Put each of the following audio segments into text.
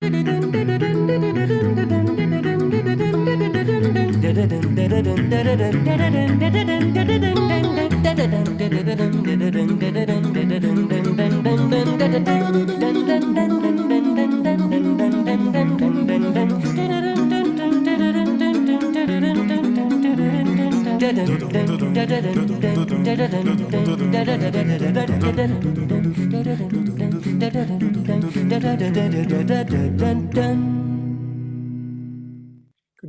Good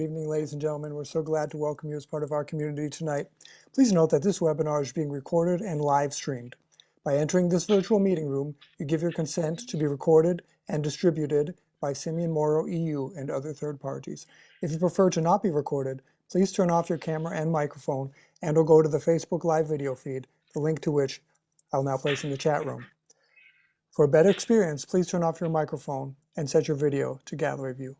evening, ladies and gentlemen. We're so glad to welcome you as part of our community tonight. Please note that this webinar is being recorded and live streamed. By entering this virtual meeting room, you give your consent to be recorded and distributed by Simeon Moro EU and other third parties. If you prefer to not be recorded, please turn off your camera and microphone and or go to the Facebook Live video feed, the link to which I'll now place in the chat room. For a better experience, please turn off your microphone and set your video to gallery view.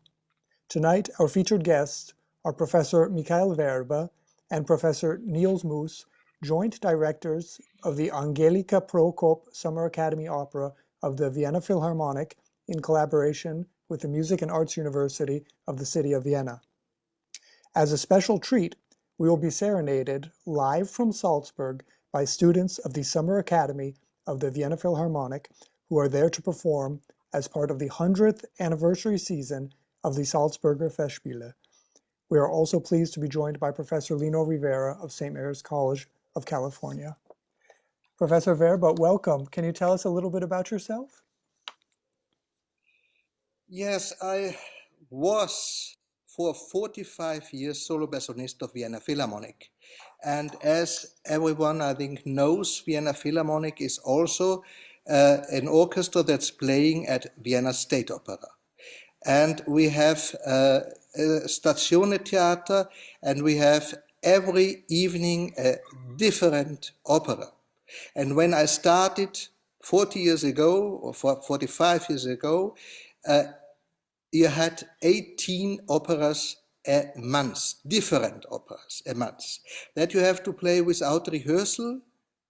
Tonight, our featured guests are Professor Michael Werber and Professor Niels Moos, joint directors of the Angelika Prokopp Summer Academy Opera of the Vienna Philharmonic in collaboration with the Music and Arts University of the city of Vienna. As a special treat, we will be serenaded live from Salzburg by students of the Summer Academy of the Vienna Philharmonic who are there to perform as part of the 100th anniversary season of the Salzburger Festspiele. We are also pleased to be joined by Professor Lino Rivera of St. Mary's College of California. Professor Werber, welcome. Can you tell us a little bit about yourself? Yes, I was for 45 years solo bassonist of Vienna Philharmonic. And as everyone I think knows, Vienna Philharmonic is also an orchestra that's playing at Vienna State Opera. And we have a Stazione Theater, and we have every evening a different opera. And when I started 40 years ago, or 45 years ago, you had 18 operas a month, different operas a month, that you have to play without rehearsal.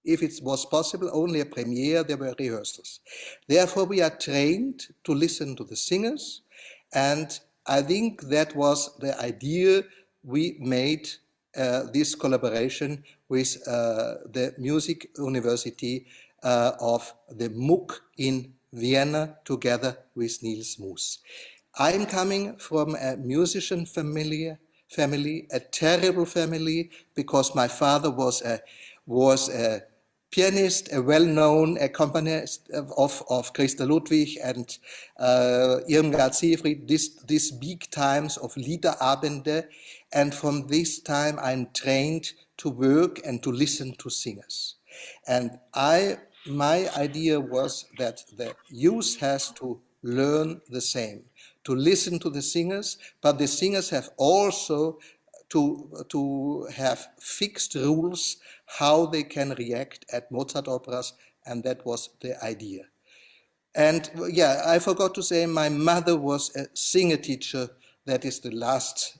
If it was possible, only a premiere, there were rehearsals. Therefore, we are trained to listen to the singers, and I think that was the idea we made this collaboration with the Music University of the MUK in Vienna together with Niels Moos. I'm coming from a musician family, a terrible family, because my father was a pianist, a well-known accompanist of Christa Ludwig and Irmgard Seefried, these big times of Liederabende. And from this time, I'm trained to work and to listen to singers. And my idea was that the youth has to learn the same, to listen to the singers, but the singers have also to have fixed rules how they can react at Mozart operas, and that was the idea. And yeah, I forgot to say my mother was a singer teacher. That is the last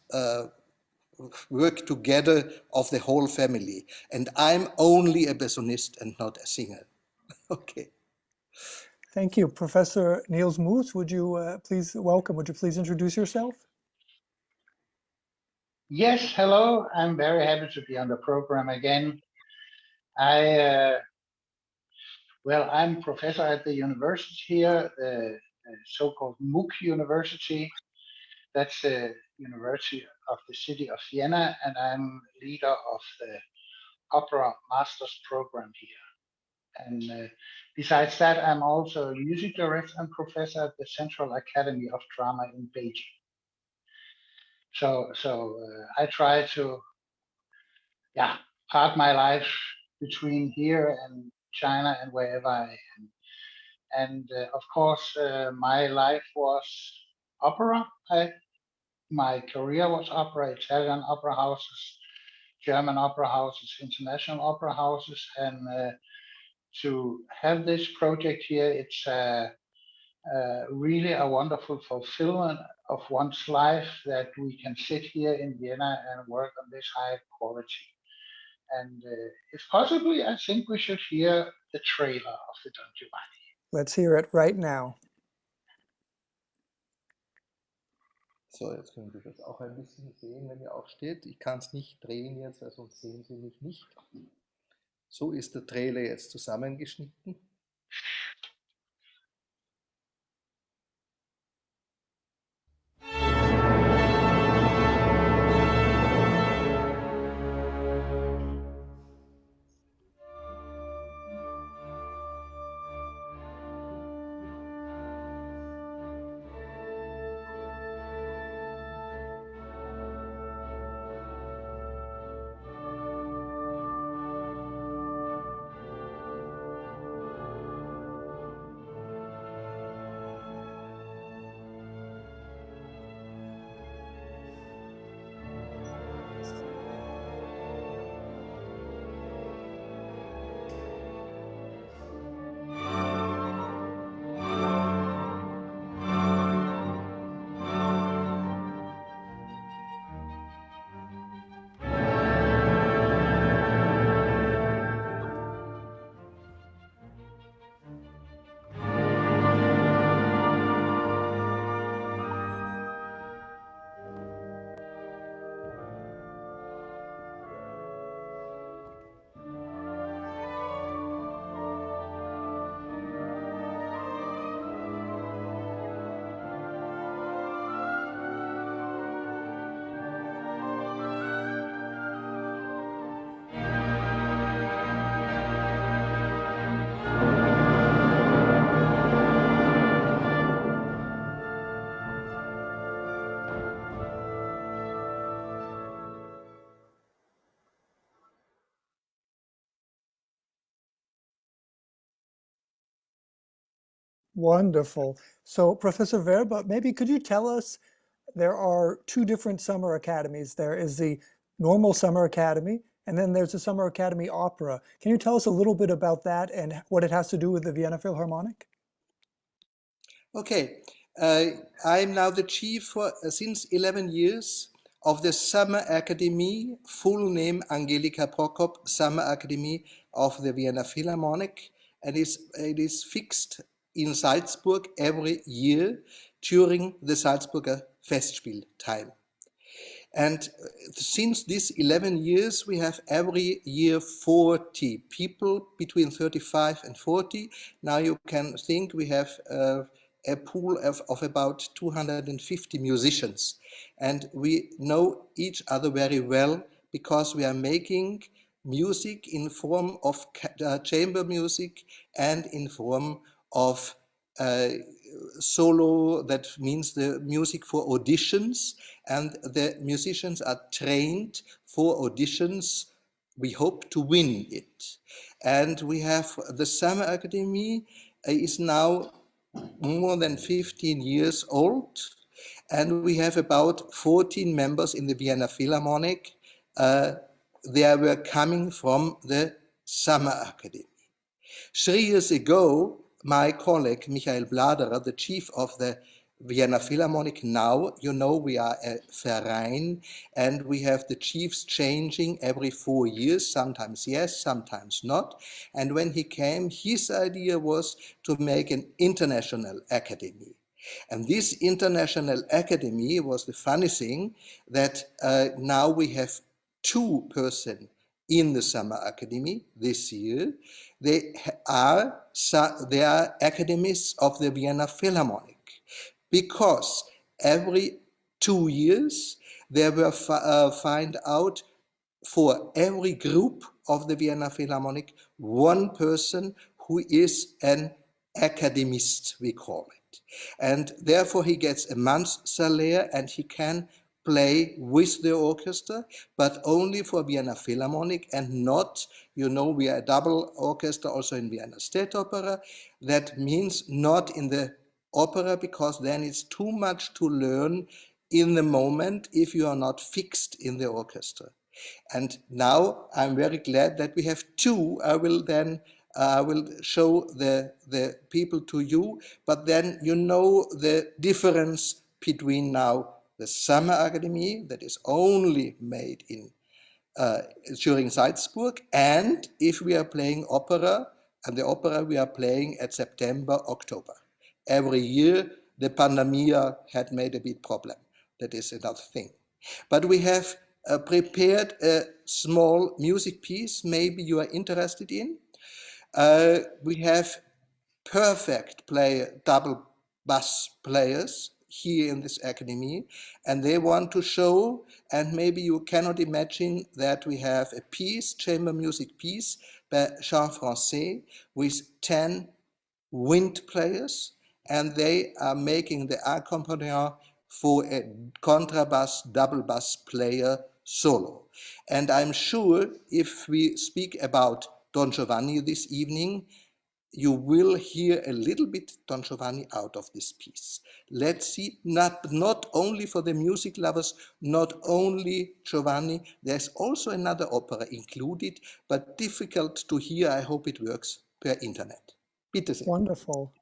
work together of the whole family. And I'm only a bassonist and not a singer. Okay. Thank you. Professor Niels Moos, would you please welcome, would you please introduce yourself? Yes, hello. I'm very happy to be on the program again. I'm professor at the university here, the so-called MUK University. That's the University of the City of Vienna, and I'm leader of the Opera Masters program here. And besides that, I'm also a music director and professor at the Central Academy of Drama in Beijing. So I try to, part my life between here and China and wherever I am. And of course, my life was opera. My career was opera, Italian opera houses, German opera houses, international opera houses. And to have this project here, it's really a wonderful fulfillment of one's life that we can sit here in Vienna and work on this high quality. And if possibly, I think we should hear the trailer of the Don Giovanni. Let's hear it right now. So, jetzt können Sie das auch ein bisschen sehen, wenn ihr aufsteht. Ich kann es nicht drehen jetzt, weil sonst sehen Sie mich nicht. So ist der Trailer jetzt zusammengeschnitten. Wonderful. So, Professor Verba, maybe could you tell us, there are two different summer academies. There is the normal summer academy, and then there's the Summer Academy Opera. Can you tell us a little bit about that and what it has to do with the Vienna Philharmonic? Okay, I'm now the chief for since 11 years of the Summer Academy, full name Angelika Prokopp, Summer Academy of the Vienna Philharmonic, and it is fixed in Salzburg every year during the Salzburger Festspiel time. And since these 11 years, we have every year 40 people between 35 and 40. Now you can think we have a pool of about 250 musicians. And we know each other very well because we are making music in form of chamber music and in form of solo, that means the music for auditions, and the musicians are trained for auditions. We hope to win it. And we have the Summer Academy is now more than 15 years old, and we have about 14 members in the Vienna Philharmonic. They were coming from the Summer Academy. 3 years ago, my colleague Michael Bladerer, the chief of the Vienna Philharmonic now, you know, we are a Verein and we have the chiefs changing every 4 years, sometimes yes, sometimes not. And when he came, his idea was to make an international academy. And this international academy was the funny thing that now we have 2 persons in the Summer Academy this year. They are academies of the Vienna Philharmonic, because every 2 years they will find out for every group of the Vienna Philharmonic one person who is an academist, we call it. And therefore he gets a month's salary and he can play with the orchestra, but only for Vienna Philharmonic and not, you know, we are a double orchestra also in Vienna State Opera. That means not in the opera, because then it's too much to learn in the moment if you are not fixed in the orchestra. And now I'm very glad that we have 2. I will show the people to you, but then you know the difference between now the Summer Academy that is only made in during Salzburg, and if we are playing opera, and the opera we are playing at September, October. Every year the pandemic had made a big problem. that is another thing. But we have prepared a small music piece maybe you are interested in. We have perfect double bass players here in this academy, and they want to show, and maybe you cannot imagine that we have a piece, chamber music piece by Jean Francais with 10 wind players, and they are making the accompaniment for a contrabass double bass player solo. And I'm sure if we speak about Don Giovanni this evening, you will hear a little bit Don Giovanni out of this piece. Let's see, not only for the music lovers, not only Giovanni, there's also another opera included, but difficult to hear. I hope it works per internet. Bitte sehr. Wonderful.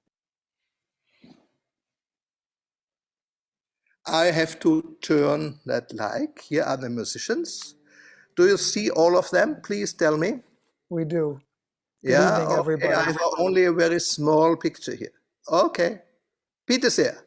I have to turn that light. Here are the musicians. Do you see all of them? Please tell me. We do. Good Yeah, evening, okay. everybody. I have only a very small picture here. Okay. Bitte sehr.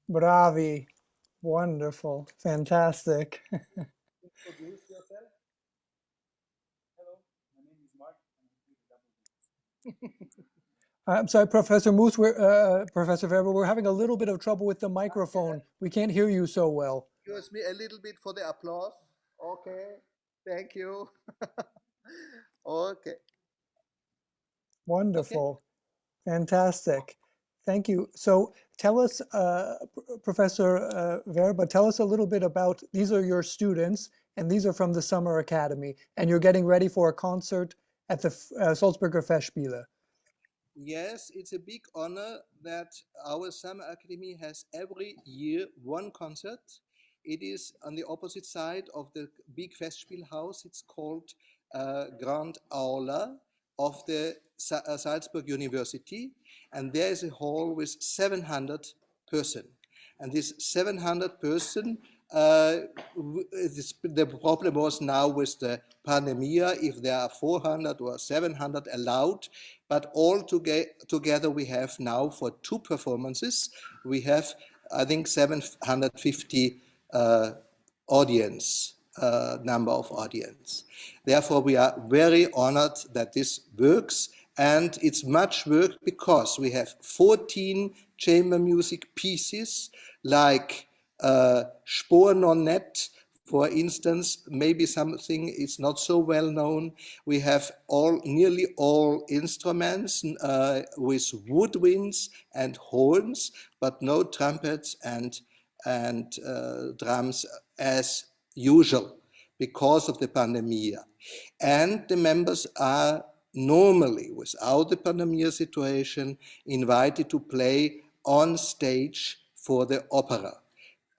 Bravi. Wonderful. Fantastic. Introduce yourself. Hello, my name is Mark. I'm sorry, Professor Moose, Professor Weber, we're having a little bit of trouble with the microphone. We can't hear you so well. Excuse me a little bit for the applause. Okay, thank you. Okay. Wonderful. Fantastic. Thank you. So tell us, Professor Verba, tell us a little bit about, these are your students, and these are from the Summer Academy, and you're getting ready for a concert at the Salzburger Festspiele. Yes, it's a big honor that our Summer Academy has every year one concert. It is on the opposite side of the big Festspielhaus. It's called Grand Aula of the Salzburg University, and there is a hall with 700 person. And this 700 person, the problem was now with the pandemia, if there are 400 or 700 allowed, but all together we have now for 2 performances, we have, I think, 750 audience, number of audience. Therefore, we are very honored that this works, and it's much work because we have 14 chamber music pieces like Spornonett, for instance, maybe something is not so well known. We have nearly all instruments with woodwinds and horns, but no trumpets and drums as usual because of the pandemic. And the members are normally, without the pandemic situation, invited to play on stage for the opera.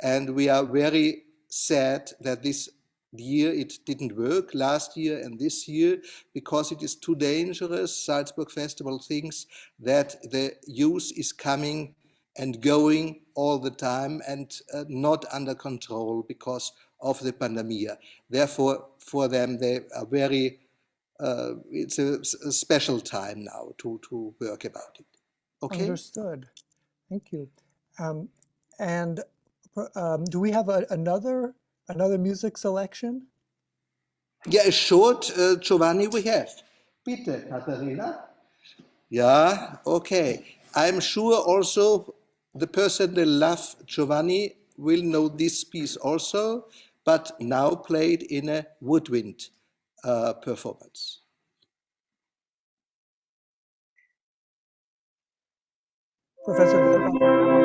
And we are very sad that this year it didn't work, last year and this year, because it is too dangerous. Salzburg Festival thinks that the youth is coming and going all the time and not under control because of the pandemic. Therefore, for them, they are very, it's a special time now to work about it. Okay? Understood. Thank you. And do we have another music selection? Yeah, a short Giovanni we have. Bitte, Katharina. Yeah, okay. I'm sure also the person that loves Giovanni will know this piece also, but now played in a woodwind performance. Professor Verba?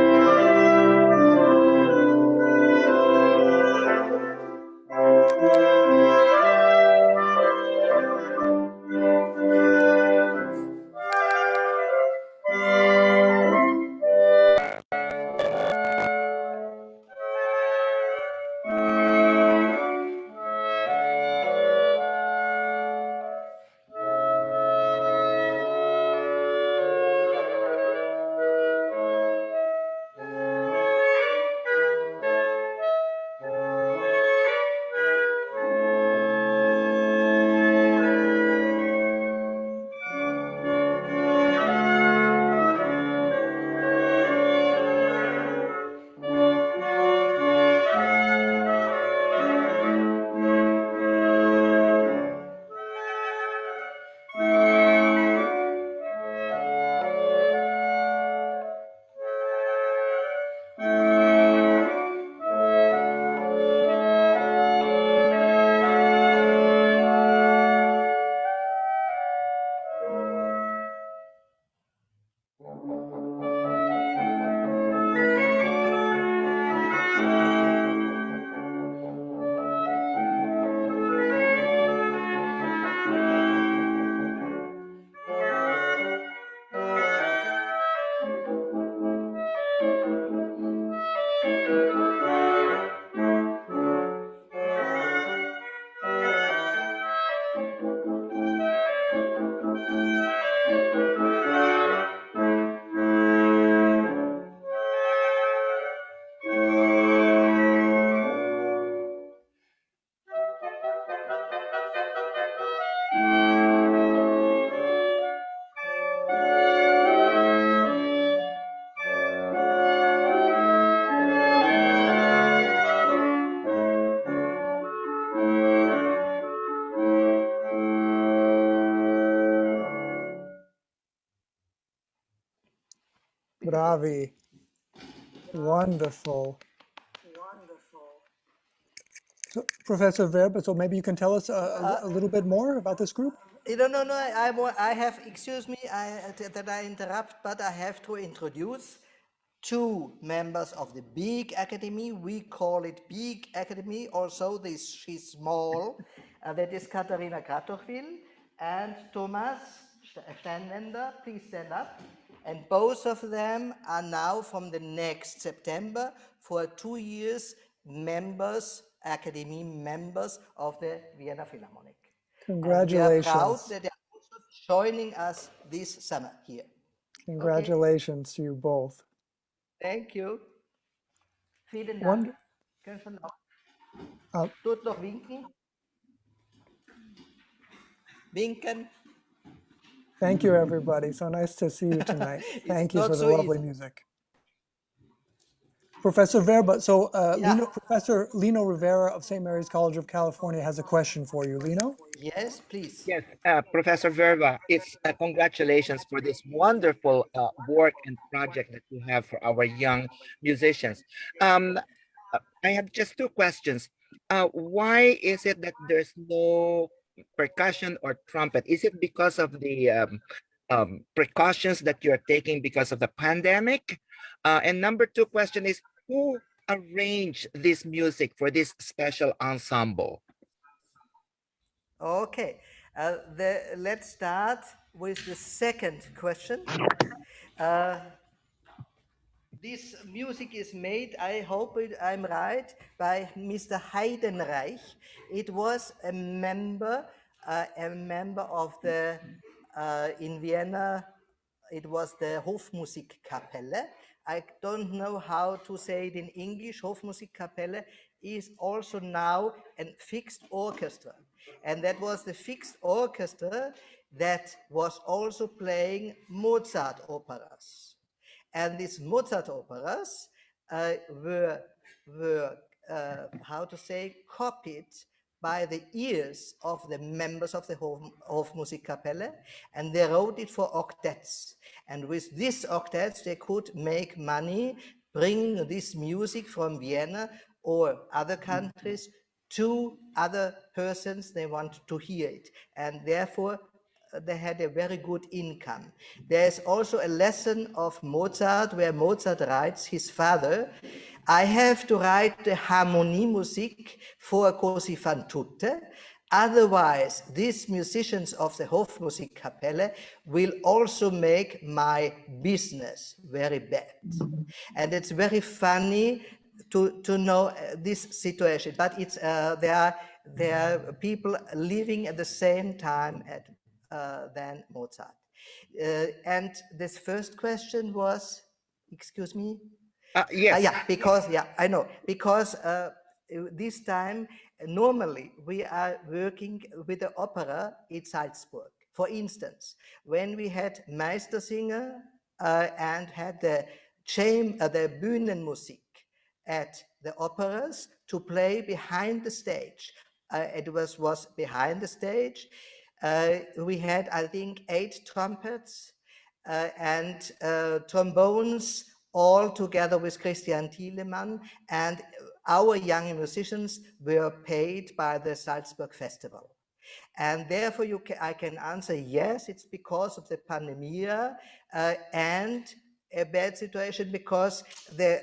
Bravi. Wonderful. So, Professor Verba, so maybe you can tell us a little bit more about this group? No. I have, excuse me that I interrupt, but I have to introduce 2 members of the Big Academy. We call it Big Academy, also she's small. That is Katharina Kratochwil and Thomas Steinländer. Please stand up. And both of them are now from the next September for 2 years members, Academy members of the Vienna Philharmonic. And we are proud Congratulations. that they are also joining us this summer here. Congratulations to you both. Thank you. Vielen Dank. Wonder, Können schon noch, uh, tut noch winken. Winken. thank you, everybody. So nice to see you tonight. It's Thank you not for the so lovely easy. music. Professor Verba, so Yeah. Professor Lino Rivera of St. Mary's College of California has a question for you. Lino? Yes, please. Yes, Professor Verba, it's congratulations for this wonderful work and project that you have for our young musicians. I have just two questions. Why is it that there's no percussion or trumpet? Is it because of the precautions that you're taking because of the pandemic? And number two question is, who arranged this music for this special ensemble? Okay. Let's start with the second question. This music is made, I hope I'm right, by Mr. Heidenreich. It was a member of the, in Vienna, it was the Hofmusikkapelle. I don't know how to say it in English. Hofmusikkapelle is also now a fixed orchestra. And that was the fixed orchestra that was also playing Mozart operas. And these Mozart operas were how to say, copied by the ears of the members of the Hofmusikkapelle, and they wrote it for octets. And with these octets, they could make money, bring this music from Vienna or other countries to other persons they want to hear it. And therefore, they had a very good income. There's also a lesson of Mozart where Mozart writes his father, I have to write the Harmoniemusik for così fan tutte, otherwise these musicians of the Hofmusikkapelle will also make my business very bad. And it's very funny to know this situation, but it's there are people living at the same time than Mozart. And this first question was, excuse me? Yes. Yeah, because, yeah, I know, because this time, normally we are working with the opera in Salzburg. For instance, when we had Meistersinger and had the Bühnenmusik at the operas to play behind the stage. It was behind the stage. We had, I think, 8 trumpets and trombones, all together with Christian Thielemann, and our young musicians were paid by the Salzburg Festival. And therefore, I can answer yes, it's because of the pandemia and a bad situation because the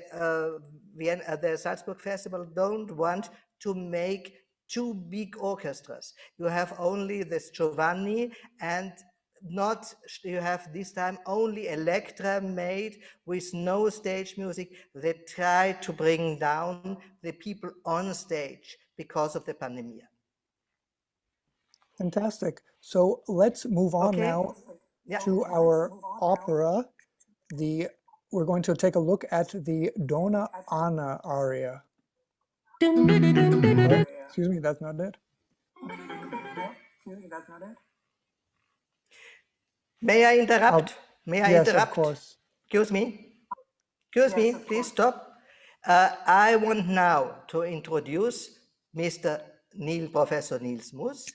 Salzburg Festival don't want to make 2 big orchestras. You have only this Giovanni and not, you have this time only Electra made with no stage music. They try to bring down the people on stage because of the pandemia. Fantastic. So let's move on now to our opera. We're going to take a look at the Donna Anna aria. Oh, excuse me, that's not it. May I interrupt? May I yes, interrupt? of course. Excuse me. Excuse me, please stop. I want now to introduce Mr. Professor Niels Mus,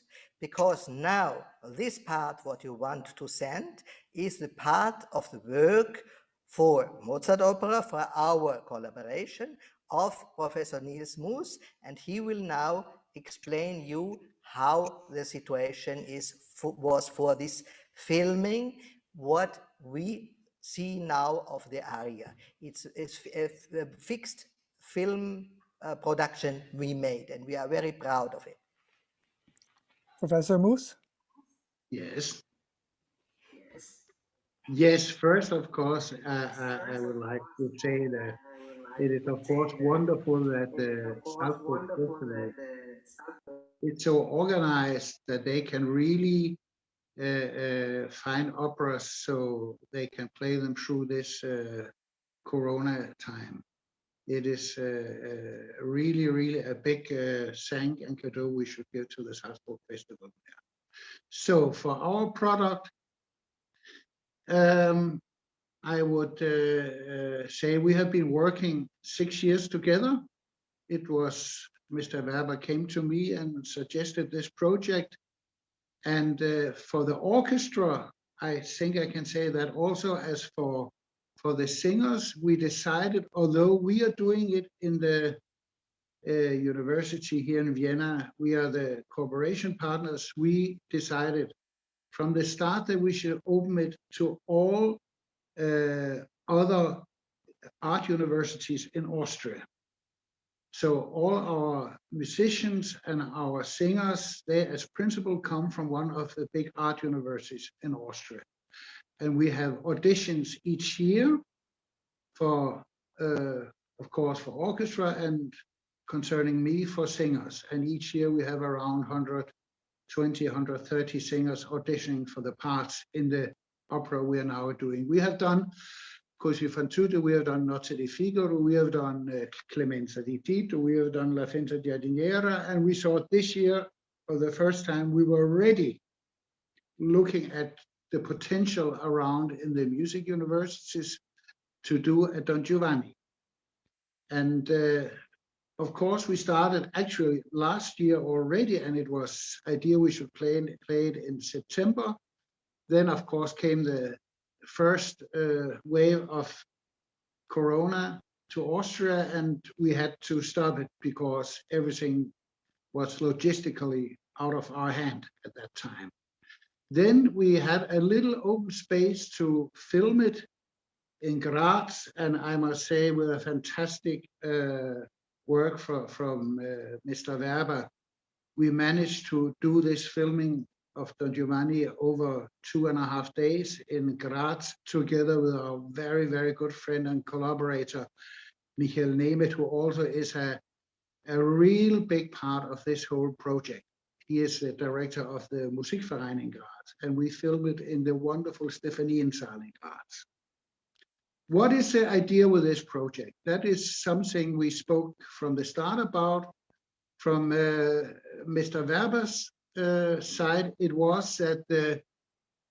because now this part, what you want to send, is the part of the work for Mozart opera, for our collaboration of Professor Niels Mus, and he will now explain you how the situation was for this filming, what we see now of the aria. It's a fixed film production we made, and we are very proud of it. Professor Mus? Yes. Yes, first, of course, I would like to say that It is of course wonderful that the Salzburg Festival is so organized that they can really find operas so they can play them through this Corona time. It is really, really a big thank and cadeau we should give to the Salzburg Festival. So for our product, I would say we have been working 6 years together. It was Mr. Werber came to me and suggested this project. And for the orchestra, I think I can say that also as for the singers, we decided, although we are doing it in the university here in Vienna, we are the cooperation partners, we decided from the start that we should open it to all other art universities in Austria. So all our musicians and our singers, they as principal come from one of the big art universities in Austria. And we have auditions each year for, of course, for orchestra and concerning me for singers. And each year we have around 120, 130 singers auditioning for the parts in the opera we are now doing. We have done Così fan tutte, we have done Nozze di Figaro, we have done Clemenza di Tito, we have done La Finta Giardiniera, and we thought this year, for the first time, we were ready looking at the potential around in the music universities to do a Don Giovanni. And of course, we started actually last year already, and it was idea we should play it in September. Then, of course, came the first wave of Corona to Austria, and we had to stop it because everything was logistically out of our hand at that time. Then we had a little open space to film it in Graz, and I must say with a fantastic work from Mr. Werber, we managed to do this filming of Don Giovanni over 2.5 days in Graz, together with our very, very good friend and collaborator, Michael Nemeth, who also is a real big part of this whole project. He is the director of the Musikverein in Graz, and we filmed it in the wonderful Stephaniensaal in Graz. What is the idea with this project? That is something we spoke from the start about. From Mr. Werber's side, it was that the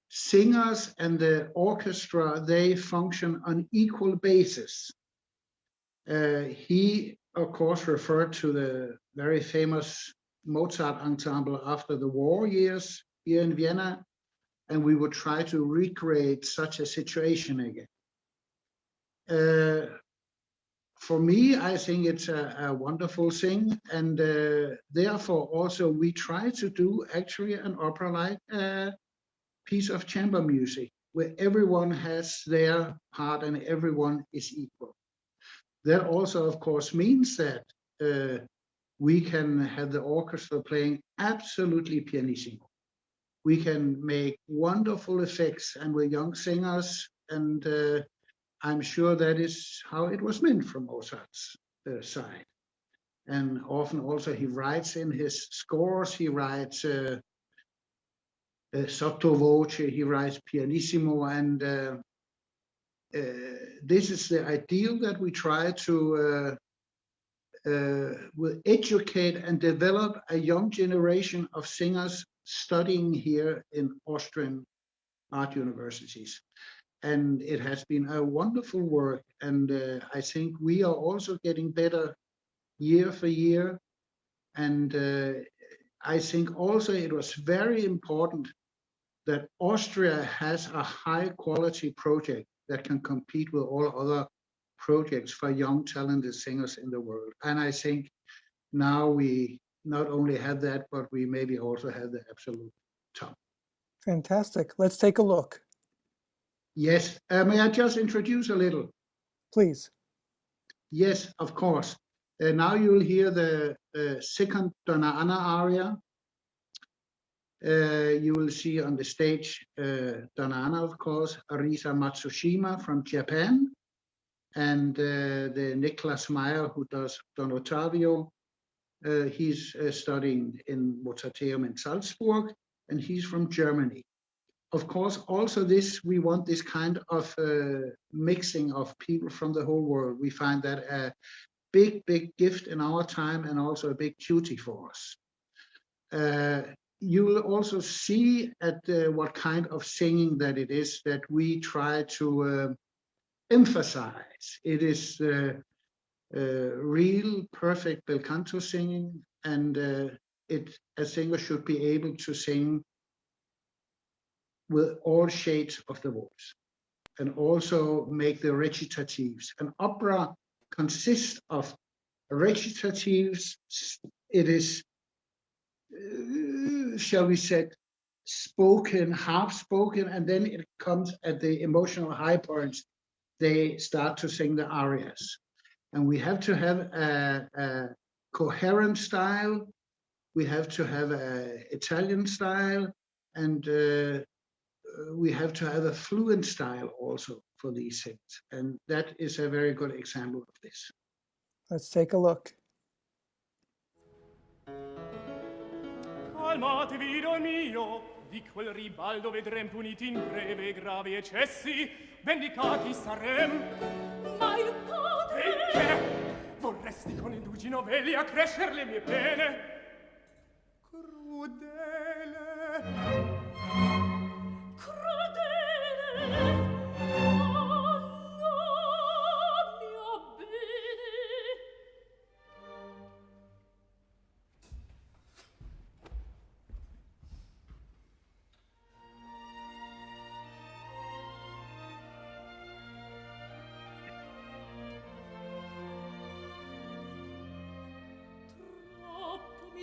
singers and the orchestra, they function on equal basis. He, of course, referred to the very famous Mozart ensemble after the war years here in Vienna, and we would try to recreate such a situation again. For me, I think it's a wonderful thing, and therefore also we try to do actually an opera-like piece of chamber music where everyone has their part and everyone is equal. That also, of course, means that we can have the orchestra playing absolutely pianissimo. We can make wonderful effects, and we're young singers, and I'm sure that is how it was meant from Mozart's side. And often also he writes in his scores, he writes sottovoce, he writes pianissimo, and this is the ideal that we try to educate and develop a young generation of singers studying here in Austrian art universities. And it has been a wonderful work, and I think we are also getting better year for year. And I think also it was very important that Austria has a high quality project that can compete with all other projects for young talented singers in the world. And I think now we not only have that, but we maybe also have the absolute top. Fantastic. Let's take a look. Yes, may I just introduce a little? Please. Yes, of course. Now you'll hear the second Donna Anna aria. You will see on the stage Donna Anna, of course, Arisa Matsushima from Japan. and the Niklas Meyer, who does Don Ottavio, he's studying in Mozarteum in Salzburg, and he's from Germany. Of course, also we want this kind of mixing of people from the whole world. We find that a big gift in our time, and also a big duty for us. You will also see at what kind of singing that it is that we try to emphasize. It is real, perfect bel canto singing, and a singer should be able to sing with all shades of the voice, and also make the recitatives. An opera consists of recitatives. It is, shall we say, spoken, half spoken, and then it comes at the emotional high points. They start to sing the arias. And we have to have a coherent style. We have to have an Italian style, and we have to have a fluent style also for these things. And that is a very good example of this. Let's take a look. Calmatevi, idol mio, di quel ribaldo vedrem puniti in breve gravi eccessi, vendicati sarem. Ma il padre... E che? Vorresti con indugi novelli accrescer le mie pene? Crudele... Crudele... Oh, no, mio bene... Troppo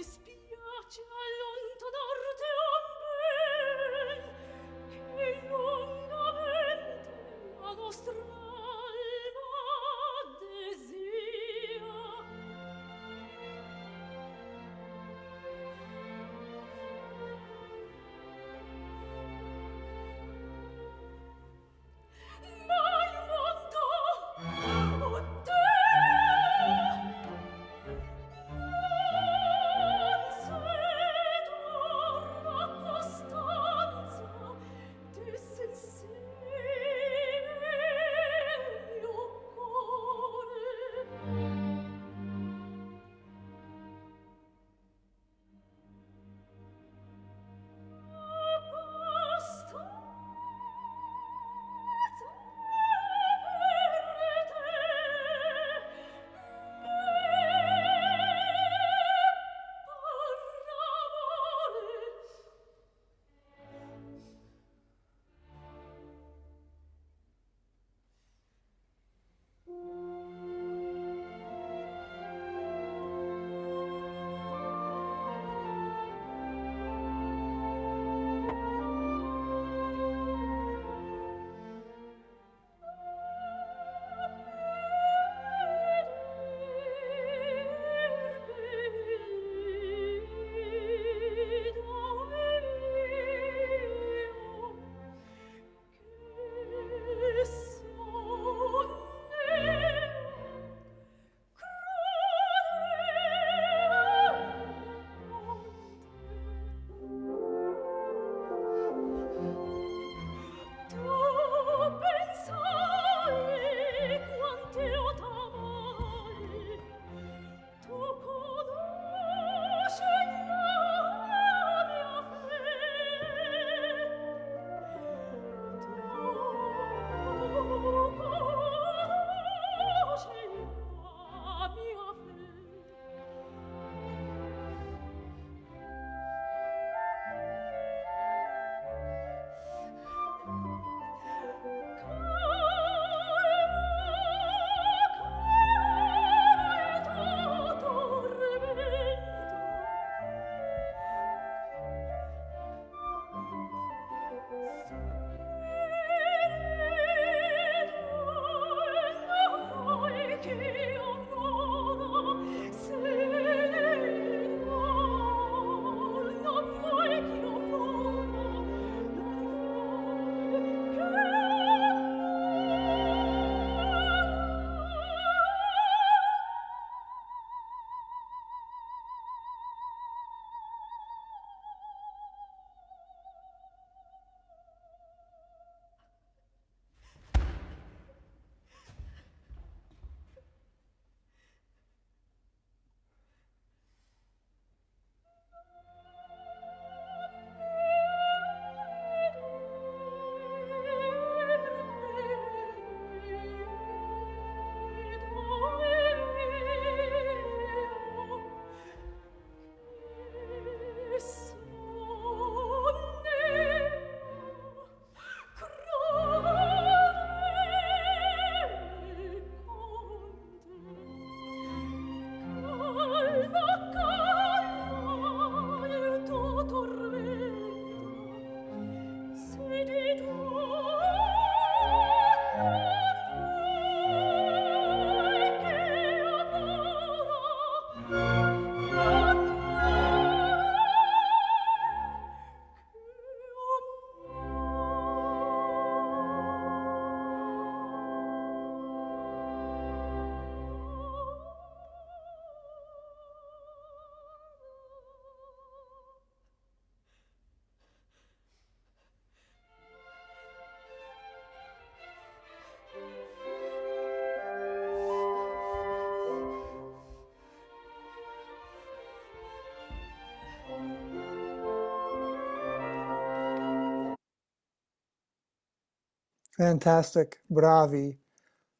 Fantastic, bravi.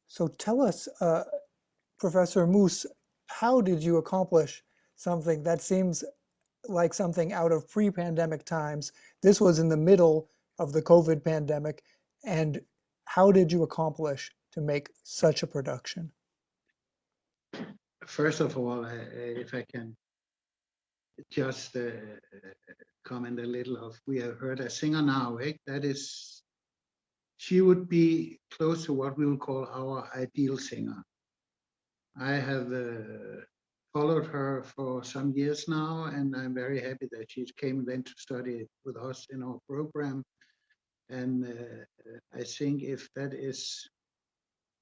So tell us, Professor Moose, how did you accomplish something that seems like something out of pre-pandemic times? This was in the middle of the COVID pandemic, and how did you accomplish to make such a production? First of all, if I can just comment a little of, we have heard a singer now, eh? That is, she would be close to what we will call our ideal singer. I have followed her for some years now, and I'm very happy that she came then to study with us in our program. And I think if that is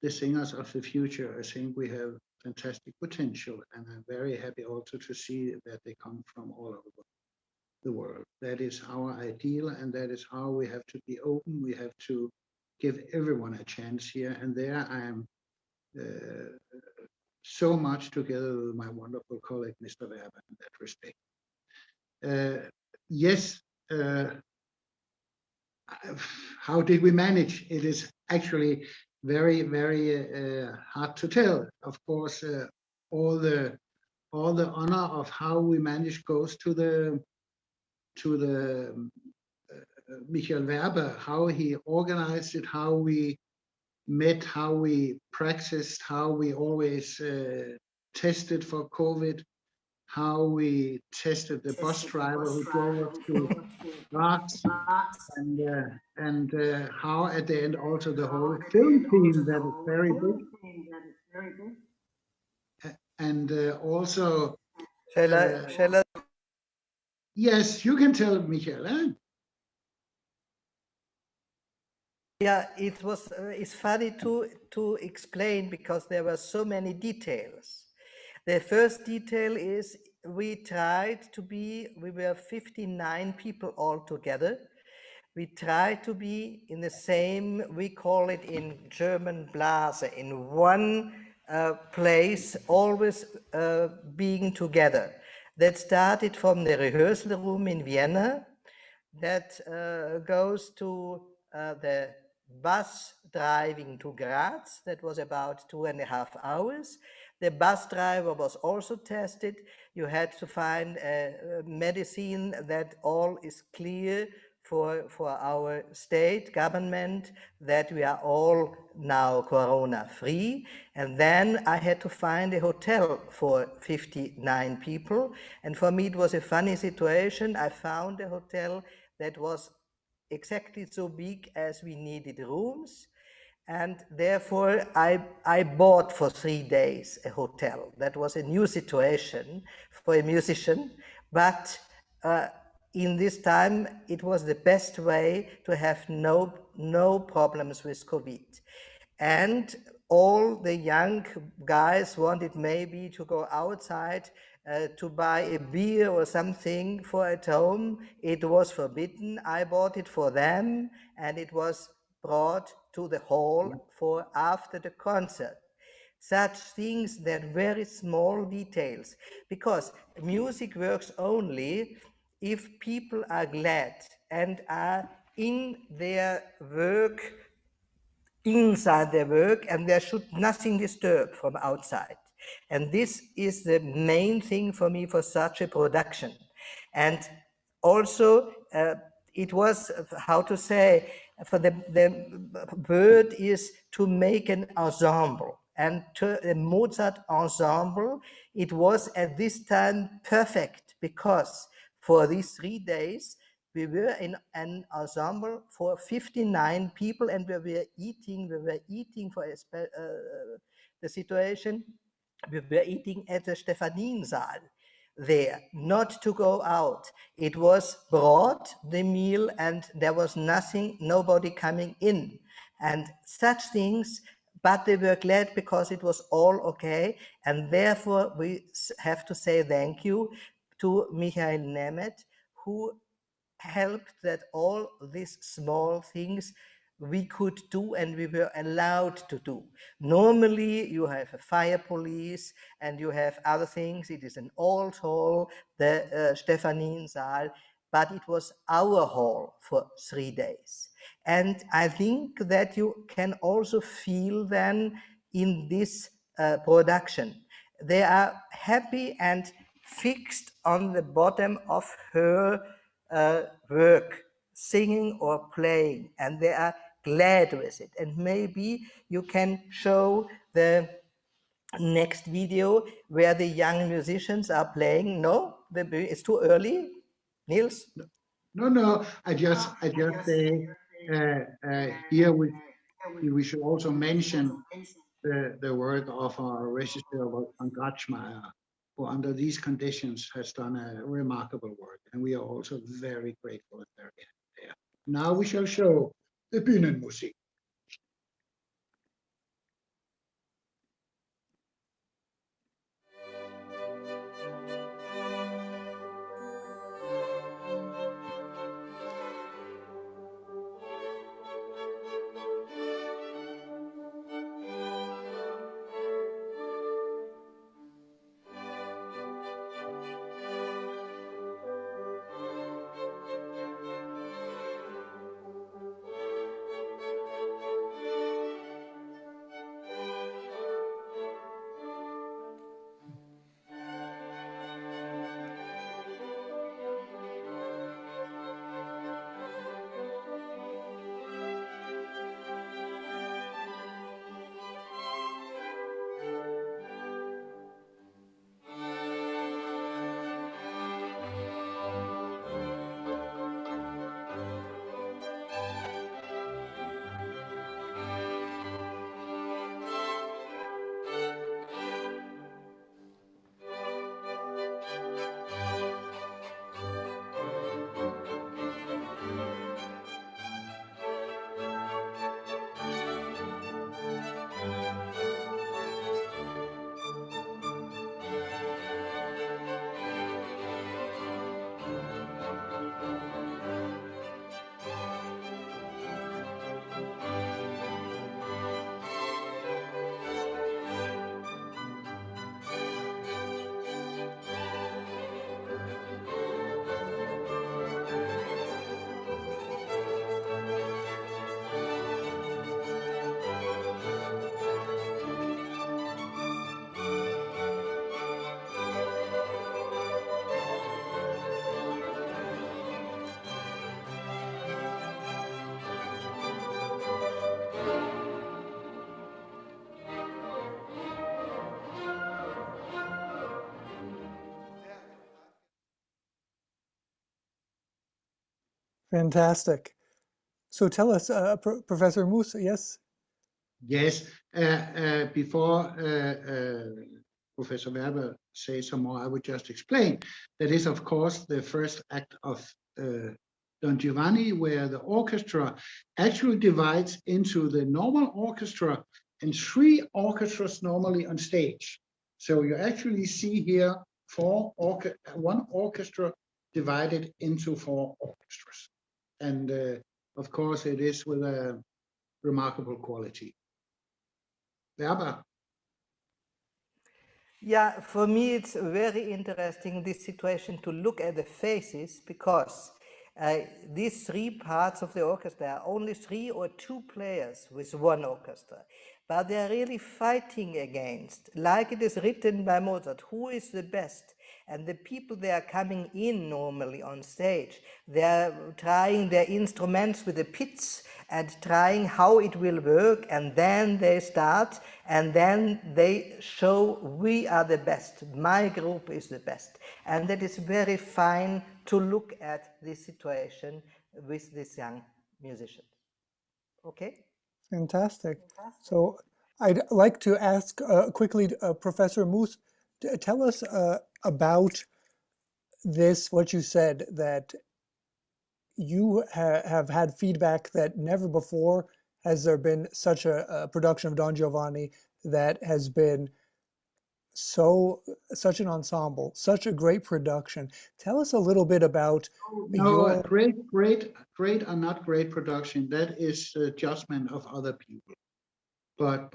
the singers of the future, I think we have fantastic potential. And I'm very happy also to see that they come from all over the world. That is our ideal, and that is how we have to be open. We have to give everyone a chance here. And there I am so much together with my wonderful colleague, Mr. Werber, in that respect. Yes, how did we manage? It is actually very, very hard to tell. Of course, all the honor of how we manage goes to the Michael Werber, how he organized it, how we met, how we practiced, how we always tested for COVID, how we tested the bus driver who drove us to Graz, and how at the end also the whole film team that is very big. And also, Shall I? yes, you can tell Michael. Eh? Yeah, it was. It's funny to explain because there were so many details. The first detail is we were 59 people all together. We tried to be in the same, we call it in German Blase, in one place, always being together. That started from the rehearsal room in Vienna, that goes to the bus driving to Graz. That was about 2.5 hours. The bus driver was also tested. You had to find a medicine that all is clear for our state government, that we are all now corona free. And then I had to find a hotel for 59 people. And for me, it was a funny situation. I found a hotel that was exactly so big as we needed rooms. And therefore, I bought for 3 days a hotel. That was a new situation for a musician. But in this time, it was the best way to have no problems with COVID. And all the young guys wanted maybe to go outside to buy a beer or something for at home. It was forbidden. I bought it for them, and it was brought to the hall for after the concert. Such things, that very small details, because music works only if people are glad and are in their work, inside their work, and there should nothing disturb from outside. And this is the main thing for me for such a production. And also it was, how to say, for the word is to make an ensemble. And the Mozart ensemble, it was at this time perfect, because for these 3 days we were in an ensemble for 59 people, and we were eating for the situation. We were eating at the Stefaninsaal there, not to go out. It was brought, the meal, and there was nobody coming in. And such things, but they were glad because it was all okay. And therefore we have to say thank you to Michael Nemeth, who helped that all these small things we could do and we were allowed to do. Normally you have a fire police and you have other things. It is an old hall, the Stefaninsaal. but it was our hall for 3 days. And I think that you can also feel then in this production. They are happy and fixed on the bottom of her work, singing or playing, and they are glad with it. And maybe you can show the next video where the young musicians are playing. No, it's too early, Niels? No. I just say here we should also mention the work of our regisseur Wolfgang Gratschmeyer, who under these conditions has done a remarkable work, and we are also very grateful and very happy there. Now we shall show the Bühnenmusik. Fantastic. So tell us, Professor Moose, yes? Yes, before Professor Werber says some more, I would just explain that is, of course, the first act of Don Giovanni, where the orchestra actually divides into the normal orchestra and 3 orchestras normally on stage. So you actually see here one orchestra divided into 4 orchestras. And of course, it is with a remarkable quality. Werber. Yeah, for me it's very interesting, this situation, to look at the faces, because these 3 parts of the orchestra are only 3 or 2 players with one orchestra, but they are really fighting against, like it is written by Mozart, who is the best. And the people, they are coming in normally on stage, they are trying their instruments with the pits and trying how it will work, and then they start, and then they show, we are the best, my group is the best. And that is very fine to look at this situation with these young musicians. Okay? Fantastic. So I'd like to ask quickly, Professor Moose, tell us about this, what you said, that you have had feedback that never before has there been such a production of Don Giovanni that has been such an ensemble, such a great production. Tell us a little bit about No, your... great are not great production. That is judgment of other people. But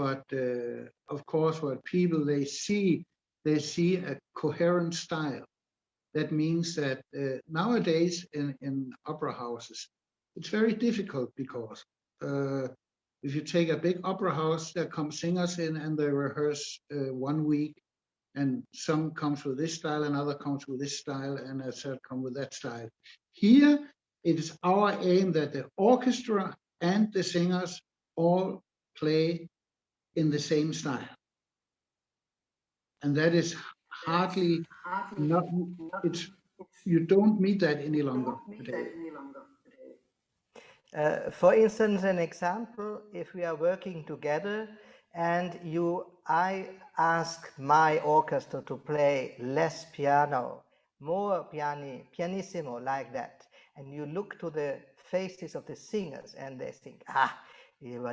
of course, what people they see a coherent style. That means that nowadays in opera houses, it's very difficult because if you take a big opera house, there come singers in and they rehearse 1 week, and some comes with this style, another comes with this style, and a third come with that style. Here, it is our aim that the orchestra and the singers all play in the same style. And that is hardly not, it's, you don't meet that any longer today. For instance, an example, if we are working together and I ask my orchestra to play less piano, more pianissimo, like that, and you look to the faces of the singers and they think,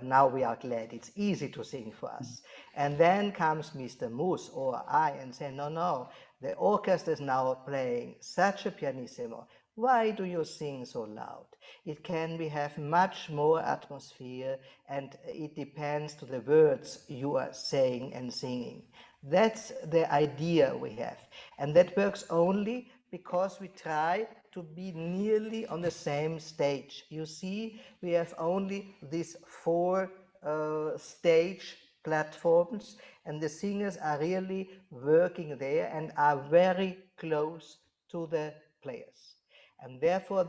now we are glad, it's easy to sing for us. And then comes Mr. Moose or I and say, no, the orchestra is now playing such a pianissimo. Why do you sing so loud? It can we have much more atmosphere, and it depends to the words you are saying and singing. That's the idea we have. And that works only because we try to be nearly on the same stage. You see, we have only these 4 stage platforms, and the singers are really working there and are very close to the players. And therefore,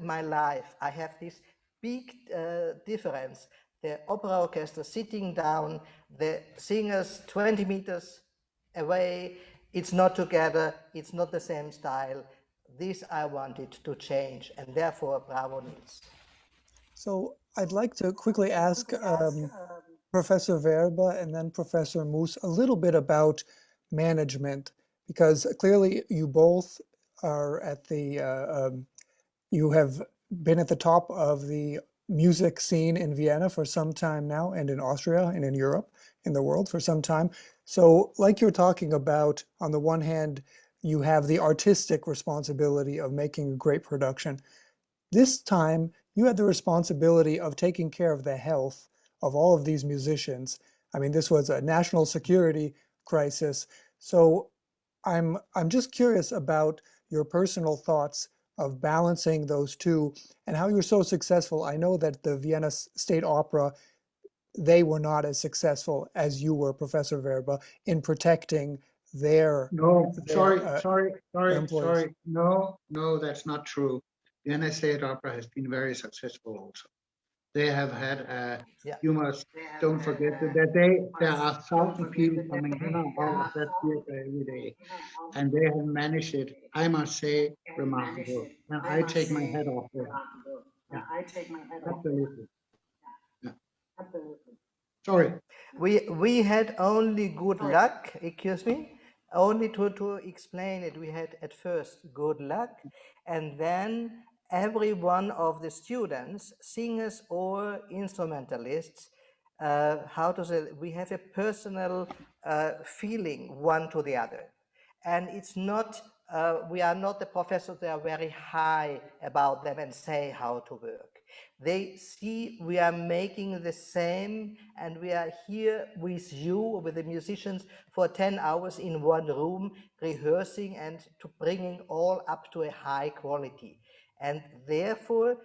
my life, I have this big difference. The opera orchestra sitting down, the singers 20 meters away, it's not together, it's not the same style. This I wanted to change, and therefore, bravo, Nils. So I'd like to quickly ask Professor Verba and then Professor Moose a little bit about management, because clearly you both are at you have been at the top of the music scene in Vienna for some time now, and in Austria and in Europe, in the world for some time. So like you're talking about, on the one hand, you have the artistic responsibility of making a great production. This time, you had the responsibility of taking care of the health of all of these musicians. I mean, this was a national security crisis. So I'm just curious about your personal thoughts of balancing those two and how you're so successful. I know that the Vienna State Opera, they were not as successful as you were, Professor Verba, in protecting their employees. No, that's not true. The Vienna State Opera has been very successful also. They have had you must don't forget that there are 1,000 people coming in and out of that theater every day, and they have managed it, I must say, remarkable. And I take my hat off there. Yeah, absolutely. Yeah. Sorry. We had only good luck, excuse me, only to explain it. We had at first good luck, and then every one of the students, singers or instrumentalists, how to say, we have a personal feeling one to the other. And it's not, we are not the professors that are very high about them and say how to work. They see we are making the same, and we are here with you, with the musicians, for 10 hours in one room, rehearsing and to bringing all up to a high quality. And therefore,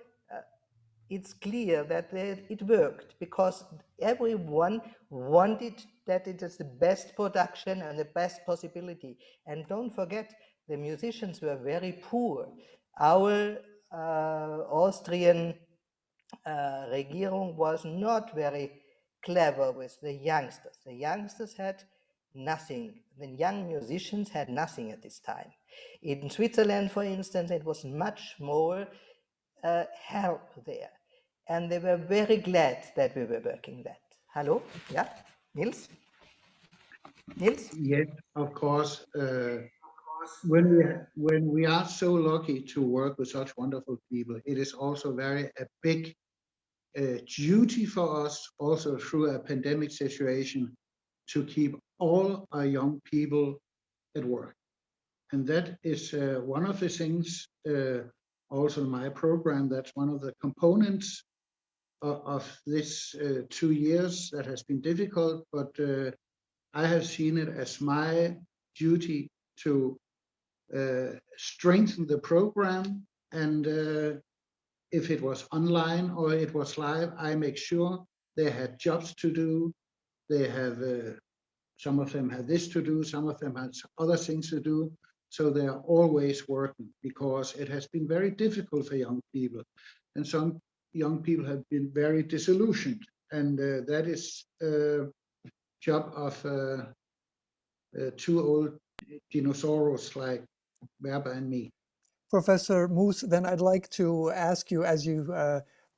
it's clear that it worked, because everyone wanted that it is the best production and the best possibility. And don't forget, the musicians were very poor. Our Austrian Regierung was not very clever with the youngsters. The youngsters had nothing. The young musicians had nothing at this time. In Switzerland, for instance, it was much more help there. And they were very glad that we were working that. Hello? Yeah? Nils? Nils? Yes, of course. When we are so lucky to work with such wonderful people, it is also a big duty for us, also through a pandemic situation, to keep all our young people at work. And that is one of the things, also in my program, that's one of the components of this 2 years that has been difficult, but I have seen it as my duty to strengthen the program, and if it was online or it was live, I make sure they had jobs to do. They have some of them had this to do, some of them had other things to do. So they are always working, because it has been very difficult for young people, and some young people have been very disillusioned, and that is job of two old dinosaurs like Werber and me. Professor Moos, then I'd like to ask you, as you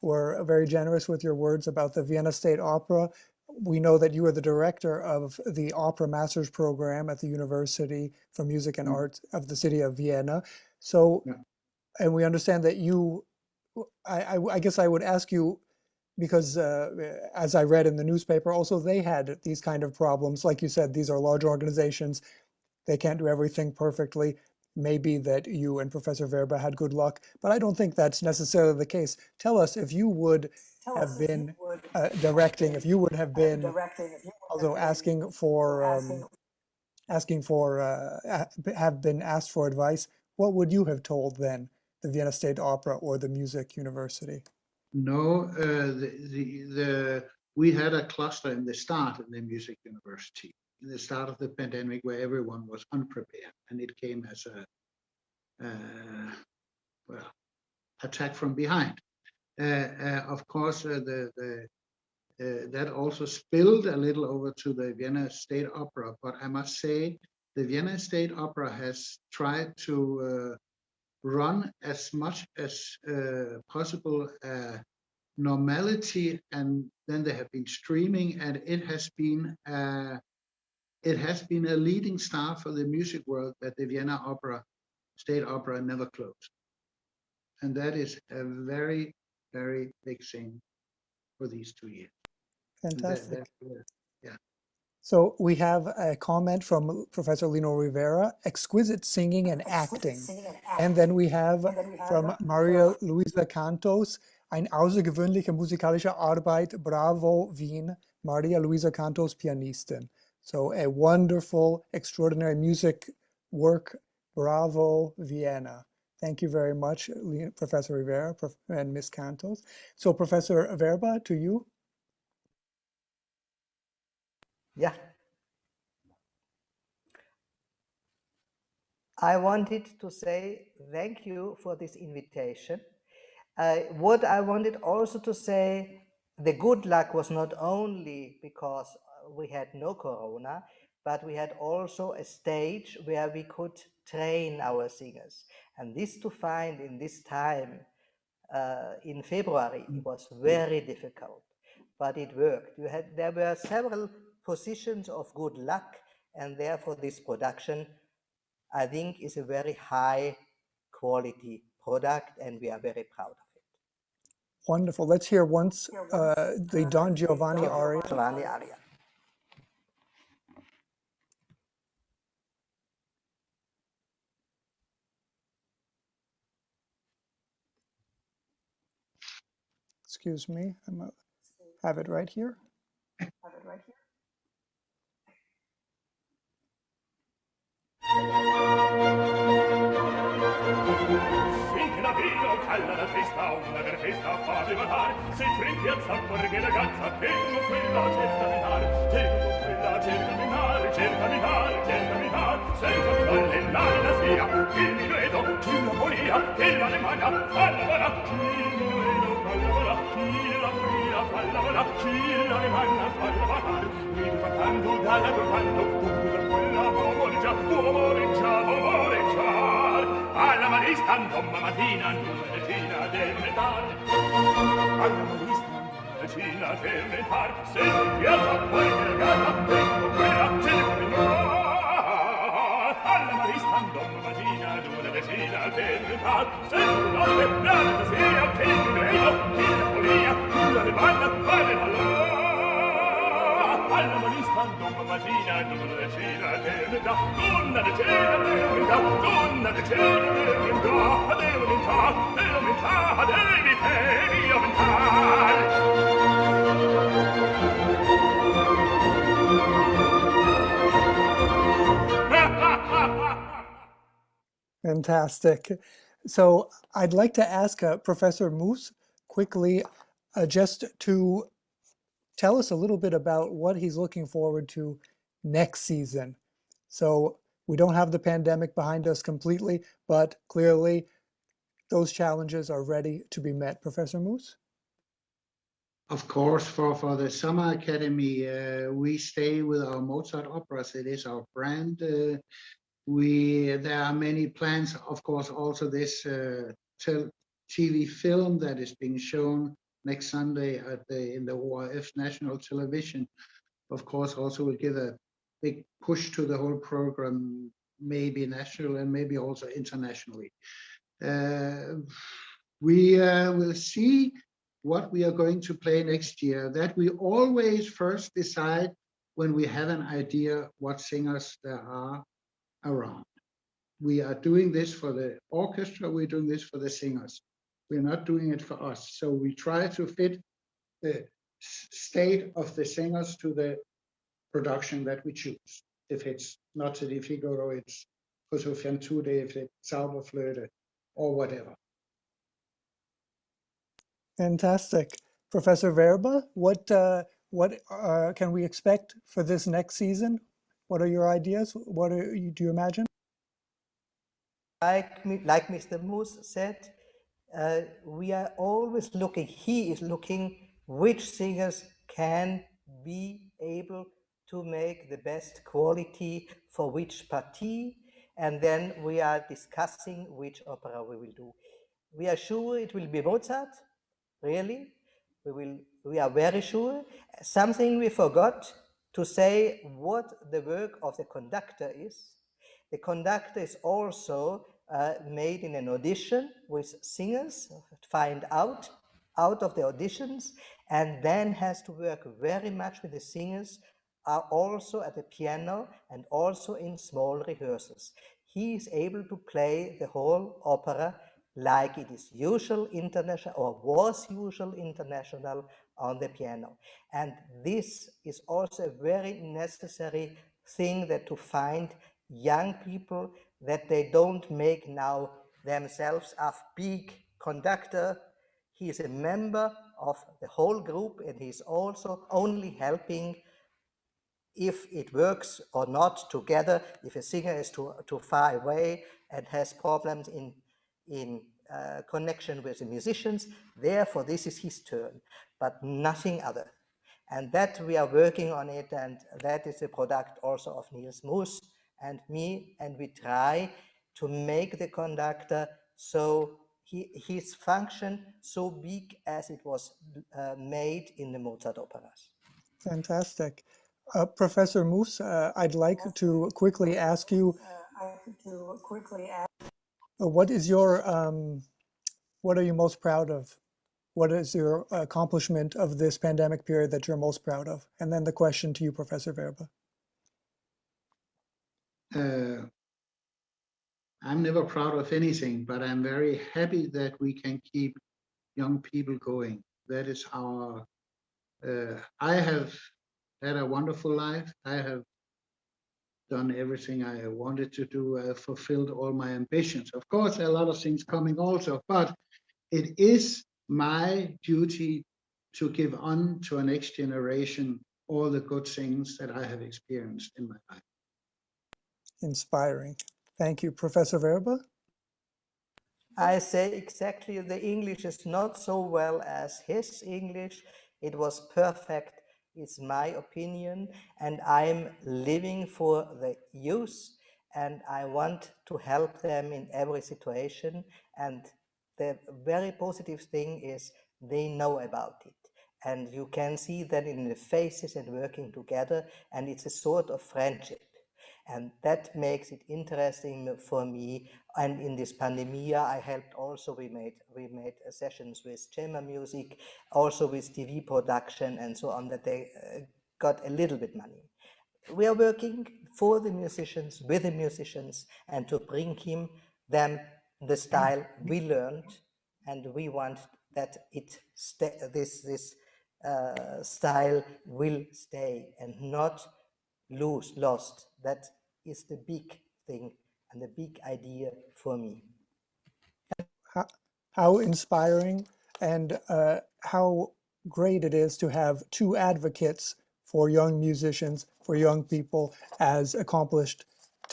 were very generous with your words about the Vienna State Opera, we know that you are the director of the Opera Masters Program at the University for Music and Art of the city of Vienna. So, and we understand that you, I guess I would ask you, because as I read in the newspaper, also they had these kind of problems. Like you said, these are large organizations. They can't do everything perfectly. Maybe that you and Professor Verba had good luck, but I don't think that's necessarily the case. Tell us if you would have been directing, if you would have been, although asking for have been asked for advice, what would you have told then the Vienna State Opera or the Music University? No, we had a cluster in the start in the Music University, in the start of the pandemic, where everyone was unprepared, and it came as a well, attack from behind. Of course, that also spilled a little over to the Vienna State Opera, but I must say the Vienna State Opera has tried to run as much as possible normality, and then they have been streaming, and it has been a leading star for the music world that the Vienna State Opera never closed, and that is a very, very big thing for these 2 years. Fantastic. Yeah. So we have a comment from Professor Lino Rivera, exquisite singing and acting. And then we have from Maria Luisa Cantos, eine außergewöhnliche musikalische Arbeit, bravo Wien, Maria Luisa Cantos, Pianistin. So a wonderful, extraordinary music work, bravo Vienna. Thank you very much, Professor Rivera and Ms. Cantos. So Professor Verba, to you. Yeah. I wanted to say thank you for this invitation. What I wanted also to say, the good luck was not only because we had no corona, but we had also a stage where we could train our singers. And this to find in this time, in February, it was very difficult, but it worked. There were several positions of good luck, and therefore this production, I think, is a very high quality product, and we are very proud of it. Wonderful. Let's hear once the Don Giovanni aria. Giovanni aria. Excuse me, have it right here. Finché la vino calla la testa, una gran festa fa devatar, se trinchi al sapore che ragazza, che con quella cerca minar, che con quella cerca minar, cerca minar, cerca minar, senza bollellare la sia, il minueto, chi la polia, chi l'Alemagna, falla voilà, chi il minueto, falla voilà, chi la polia, falla voilà, chi l'Alemagna, falla voilà, mi fatando dalla trovando, tu da quella pomoreggia, alla malista domma mattina una decina del metal, alla malista una decina del metal, se in piazza qualche ragazza vengo quella ce ne come no, alla malista domma mattina una decina del metal, senza notte la fantasia che il minueto, che la folia, la demanda vale valore. Alla malista domma mattina una decina del metal, una decina del metal, una decina del metal, devo aumentare, devi aumentare. Fantastic. So I'd like to ask Professor Moose quickly just to tell us a little bit about what he's looking forward to next season. So we don't have the pandemic behind us completely, but clearly those challenges are ready to be met. Professor Moose? Of course, for the Summer Academy, we stay with our Mozart operas. It is our brand. There are many plans. Of course, also this TV film that is being shown next Sunday in the ORF national television. Of course, also will give a big push to the whole program, maybe national and maybe also internationally. We will see what we are going to play next year. That we always first decide when we have an idea what singers there are around. We are doing this for the orchestra, we're doing this for the singers. We're not doing it for us. So we try to fit the state of the singers to the production that we choose. If it's Notte di Figaro, it's Koso Fiantude, if it's Zauberflöte, or whatever. Fantastic. Professor Verba, what can we expect for this next season? What are your ideas? Do you imagine? Like Mr. Moose said, we are always looking, he is looking which singers can be able to make the best quality for which partie, and then we are discussing which opera we will do. We are sure it will be Mozart, really. We are very sure. Something we forgot to say what the work of the conductor is. The conductor is also made in an audition with singers, find out of the auditions, and then has to work very much with the singers, are also at the piano and also in small rehearsals. He is able to play the whole opera like it is usual international or was usual international on the piano. And this is also a very necessary thing, that to find young people that they don't make now themselves a big conductor. He is a member of the whole group, and he's also only helping if it works or not together, if a singer is too far away and has problems in connection with the musicians. Therefore, this is his turn, but nothing other. And that we are working on it, and that is a product also of Niels Moos and me, and we try to make the conductor so his function so big as it was made in the Mozart operas. Fantastic. Professor Moose, I'd like to quickly ask you, what is what are you most proud of? What is your accomplishment of this pandemic period that you're most proud of? And then the question to you, Professor Verba. I'm never proud of anything, but I'm very happy that we can keep young people going. That is our, I have had a wonderful life. I have done everything I wanted to do. I fulfilled all my ambitions. Of course, there are a lot of things coming also, but it is my duty to give on to a next generation all the good things that I have experienced in my life. Inspiring. Thank you. Professor Verba? I say exactly, the English is not so well as his English. It was perfect. It's my opinion, and I'm living for the youth, and I want to help them in every situation. And the very positive thing is they know about it. And you can see that in the faces and working together, and it's a sort of friendship. And that makes it interesting for me. And in this pandemia, I helped also. We made sessions with chamber music, also with TV production and so on, that they got a little bit money. We are working for the musicians, with the musicians, and to bring them the style we learned, and we want that this style will stay and not lost. That is the big thing and a big idea for me. How inspiring and how great it is to have two advocates for young musicians, for young people, as accomplished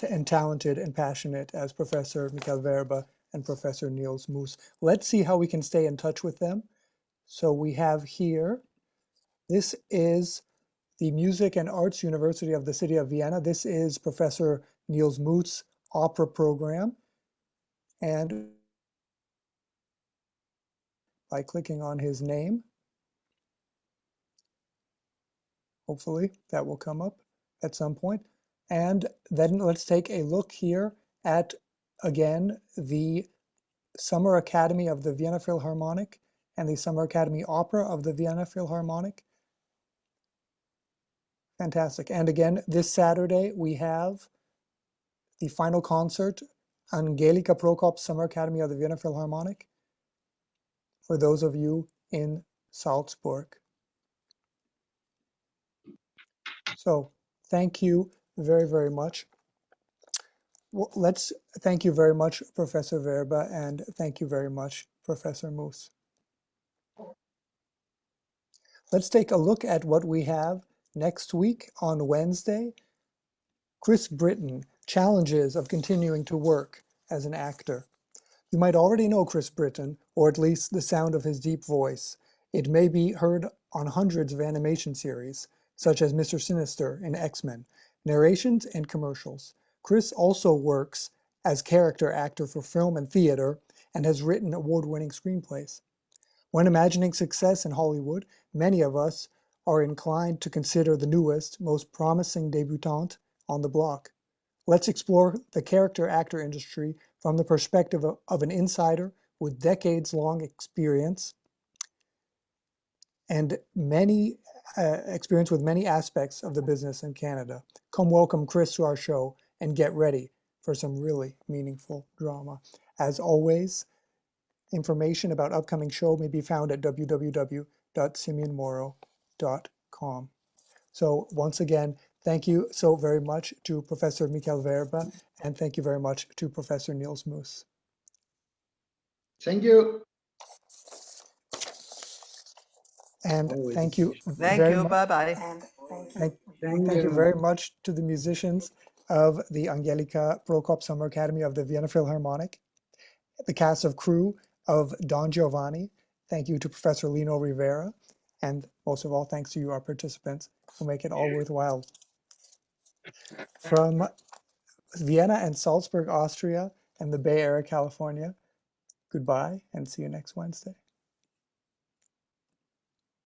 and talented and passionate as Professor Michael Verba and Professor Niels Moos. Let's see how we can stay in touch with them. So we have here, this is the Music and Arts University of the City of Vienna. This is Professor Niels Moos' opera program. And by clicking on his name, hopefully that will come up at some point. And then let's take a look here at, again, the Summer Academy of the Vienna Philharmonic and the Summer Academy Opera of the Vienna Philharmonic. Fantastic. And again, this Saturday, we have the final concert, Angelika Prokopp, Summer Academy of the Vienna Philharmonic, for those of you in Salzburg. So thank you very, very much. Well, let's thank you very much, Professor Verba, and thank you very much, Professor Moos. Let's take a look at what we have next week on Wednesday. Chris Britton, challenges of continuing to work as an actor. You might already know Chris Britton, or at least the sound of his deep voice. It may be heard on hundreds of animation series, such as Mr. Sinister in X-Men, narrations and commercials. Chris also works as character actor for film and theater and has written award-winning screenplays. When imagining success in Hollywood, many of us are inclined to consider the newest, most promising debutante on the block. Let's explore the character actor industry from the perspective of an insider with decades-long experience and experience with many aspects of the business in Canada. Come welcome Chris to our show and get ready for some really meaningful drama. As always, information about upcoming show may be found at www.simeonmoro.com. So once again, thank you so very much to Professor Michael Verba, and thank you very much to Professor Niels Moos. Thank you. And Always. thank you Thank very you. much. Bye-bye. Thank you very much to the musicians of the Angelika Prokopp Summer Academy of the Vienna Philharmonic, the cast of crew of Don Giovanni. Thank you to Professor Lino Rivera, and most of all, thanks to you, our participants, who make it all worthwhile. From Vienna and Salzburg, Austria, and the Bay Area, California, goodbye, and see you next Wednesday.